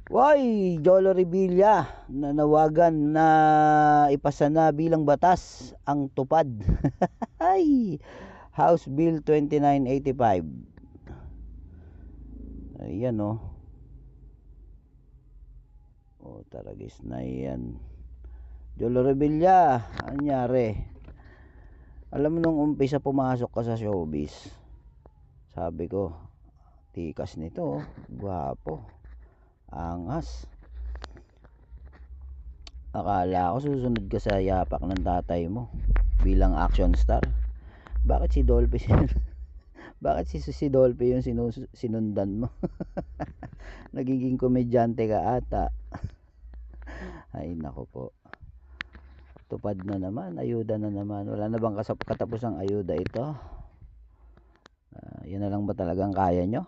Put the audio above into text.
Why, Jolo Revilla, nanawagan na ipasa na bilang batas ang tupad. Ay, House Bill 2985. Ayan oh. Oh, taragis na yan. Jolo Revilla, anyari? Alam mo nung umpisa pumasok ka sa showbiz, sabi ko, tikas nito, gwapo, angas. Akala ko susunod ka sa yapak ng tatay mo bilang action star. Bakit si Dolphy bakit si Dolphy yung sinundan mo? Nagiging komedyante ka ata. Ay nako po. Tupad na naman, ayuda na naman. Wala na bang katapusang ayuda ito? Yan na lang ba talagang kaya nyo?